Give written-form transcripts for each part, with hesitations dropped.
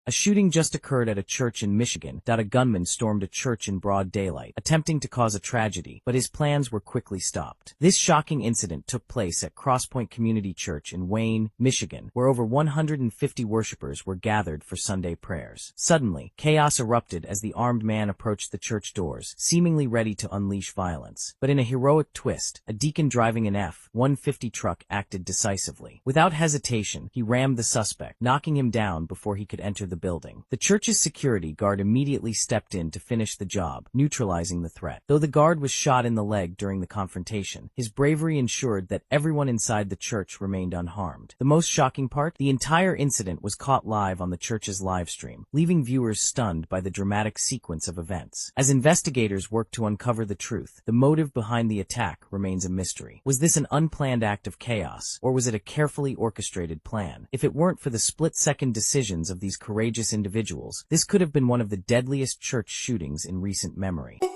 A shooting just occurred at a church in Michigan. A gunman stormed a church in broad daylight, attempting to cause a tragedy, but his plans were quickly stopped. This shocking incident took place at Crosspoint Community Church in Wayne, Michigan, where over 150 worshipers were gathered for Sunday prayers. Suddenly, chaos erupted as the armed man approached the church doors, seemingly ready to unleash violence. But in a heroic twist, a deacon driving an F-150 truck acted decisively. Without hesitation, he rammed the suspect, knocking him down before he could enter the building. The church's security guard immediately stepped in to finish the job, neutralizing the threat. Though the guard was shot in the leg during the confrontation, his bravery ensured that everyone inside the church remained unharmed. The most shocking part? The entire incident was caught live on the church's live stream, leaving viewers stunned by the dramatic sequence of events. As investigators work to uncover the truth, the motive behind the attack remains a mystery. Was this an unplanned act of chaos, or was it a carefully orchestrated plan? If it weren't for the split-second decisions of these courageous individuals, this could have been one of the deadliest church shootings in recent memory. Go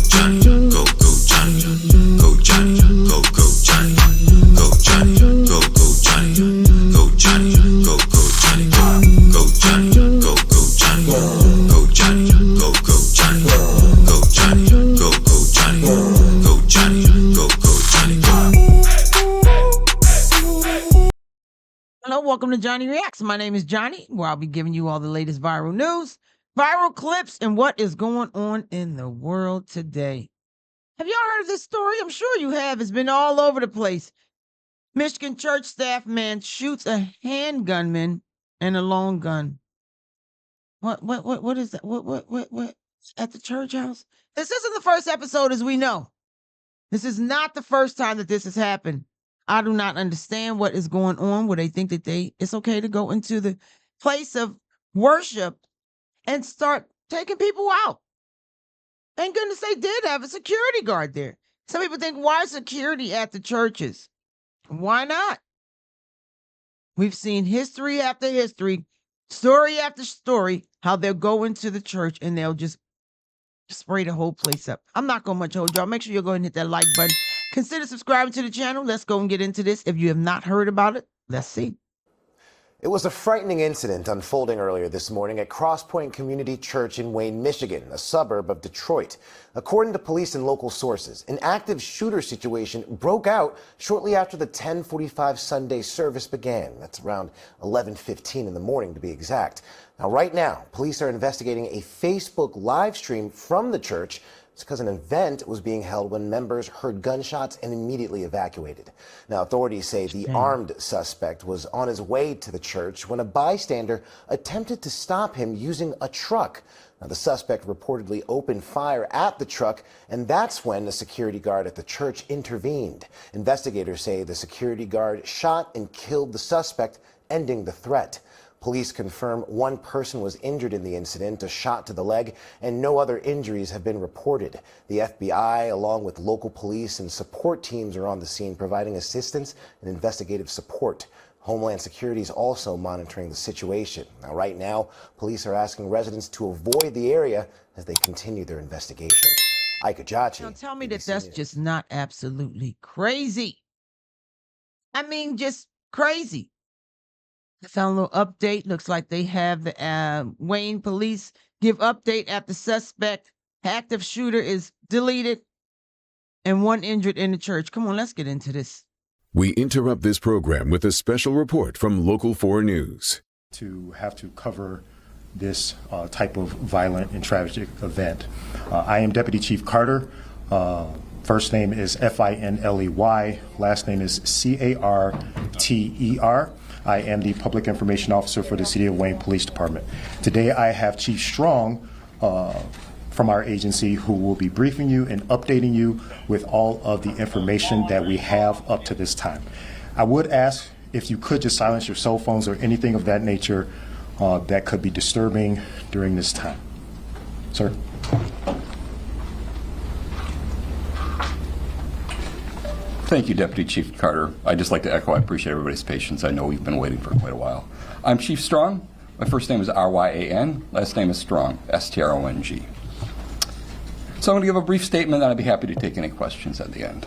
Johnny, go Johnny, go Johnny, go Johnny, go Johnny, go Johnny, go Johnny, go Johnny, go Johnny, go Johnny, go Johnny, go Johnny, go Johnny, go Johnny, go Johnny, go Johnny. Hello, welcome to Johnnie Reacts. My name is Johnny, where I'll be giving you all the latest viral news, viral clips, and what is going on in the world today. Have y'all heard of this story? I'm sure you have. It's been all over the place. Michigan church staff man shoots a handgunman and a long gun. What is that? What? At the church house? This isn't the first episode, as we know. This is not the first time that this has happened. I do not understand what is going on where they think that it's okay to go into the place of worship and start taking people out. Thank goodness they did have a security guard there. Some people think, why security at the churches? Why not? We've seen history after history, story after story, how they'll go into the church and they'll just spray the whole place up. I'm not going to much hold y'all. Make sure you go ahead and hit that like button. Consider subscribing to the channel. Let's go and get into this. If you have not heard about it, let's see. It was a frightening incident unfolding earlier this morning at Crosspoint Community Church in Wayne, Michigan, a suburb of Detroit. According to police and local sources, an active shooter situation broke out shortly after the 10:45 Sunday service began. That's around 11:15 in the morning, to be exact. Now, right now, police are investigating a Facebook live stream from the church. It's because an event was being held when members heard gunshots and immediately evacuated. Now, authorities say the armed suspect was on his way to the church when a bystander attempted to stop him using a truck. Now, the suspect reportedly opened fire at the truck, and that's when the security guard at the church intervened. Investigators say the security guard shot and killed the suspect, ending the threat. Police confirm one person was injured in the incident, a shot to the leg, and no other injuries have been reported. The FBI, along with local police and support teams, are on the scene providing assistance and investigative support. Homeland Security is also monitoring the situation. Now, right now, police are asking residents to avoid the area as they continue their investigation. Ike Ajachi. Now tell me that that's just not absolutely crazy. I mean, just crazy. I found a little update. Looks like they have the Wayne police give update after suspect active shooter is deleted and one injured in the church. Come on, let's get into this. We interrupt this program with a special report from Local 4 News. To have to cover this type of violent and tragic event. I am Deputy Chief Carter. First name is Finley. Last name is Carter. I am the Public Information Officer for the City of Wayne Police Department. Today I have Chief Strong from our agency who will be briefing you and updating you with all of the information that we have up to this time. I would ask if you could just silence your cell phones or anything of that nature that could be disturbing during this time. Sir. Thank you, Deputy Chief Carter. I'd just like to echo, I appreciate everybody's patience. I know we've been waiting for quite a while. I'm Chief Strong. My first name is Ryan. Last name is Strong, Strong. So I'm going to give a brief statement, and I'd be happy to take any questions at the end.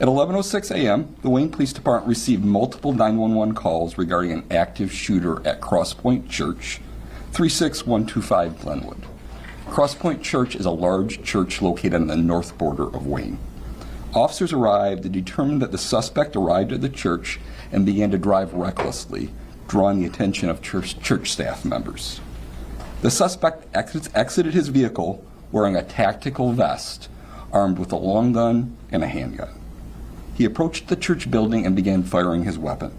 At 11:06 a.m., the Wayne Police Department received multiple 911 calls regarding an active shooter at Crosspoint Church, 36125 Glenwood. Crosspoint Church is a large church located on the north border of Wayne. Officers arrived and determined that the suspect arrived at the church and began to drive recklessly, drawing the attention of church staff members. The suspect exited his vehicle wearing a tactical vest, armed with a long gun and a handgun. He approached the church building and began firing his weapon.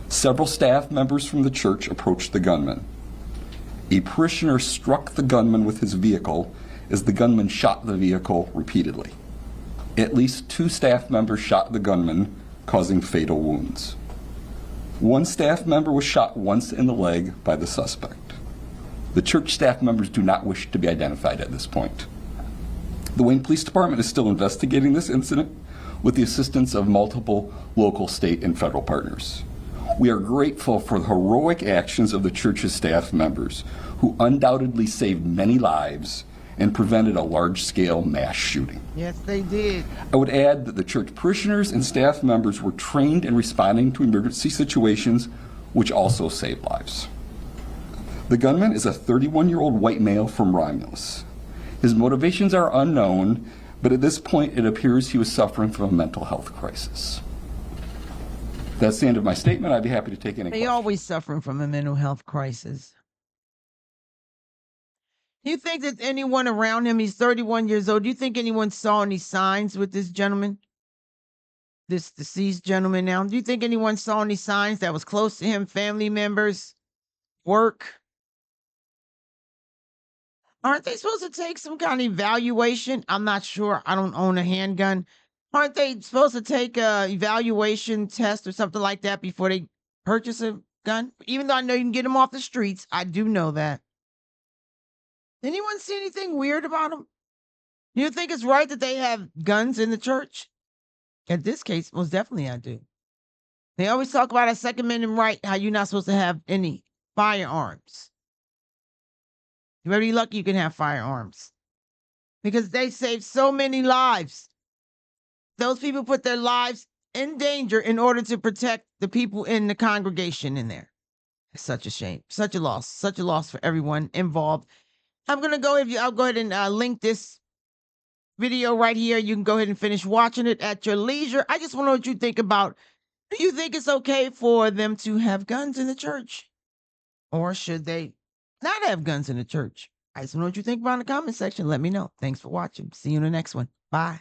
Several staff members from the church approached the gunman. A parishioner struck the gunman with his vehicle as the gunman shot the vehicle repeatedly. At least 2 staff members shot the gunman, causing fatal wounds. 1 staff member was shot once in the leg by the suspect. The church staff members do not wish to be identified at this point. The Wayne Police Department is still investigating this incident with the assistance of multiple local, state, and federal partners. We are grateful for the heroic actions of the church's staff members, who undoubtedly saved many lives and prevented a large-scale mass shooting. Yes, they did. I would add that the church parishioners and staff members were trained in responding to emergency situations, which also saved lives. The gunman is a 31-year-old white male from Romulus. His motivations are unknown, but at this point it appears he was suffering from a mental health crisis. That's the end of my statement. I'd be happy to take any questions. Always suffering from a mental health crisis. Do you think that anyone around him, he's 31 years old, do you think anyone saw any signs with this gentleman? This deceased gentleman now? Do you think anyone saw any signs that was close to him, family members, work? Aren't they supposed to take some kind of evaluation? I'm not sure. I don't own a handgun. Aren't they supposed to take a evaluation test or something like that before they purchase a gun? Even though I know you can get them off the streets, I do know that. Anyone see anything weird about them? Do you think it's right that they have guns in the church? In this case, most definitely I do. They always talk about a Second Amendment right, how you're not supposed to have any firearms. You're very lucky you can have firearms because they save so many lives. Those people put their lives in danger in order to protect the people in the congregation in there. It's such a shame, such a loss for everyone involved. I'll go ahead and link this video right here. You can go ahead and finish watching it at your leisure. I just want to know what you think about, do you think it's okay for them to have guns in the church? Or should they not have guns in the church? I just want to know what you think about in the comment section. Let me know. Thanks for watching. See you in the next one. Bye.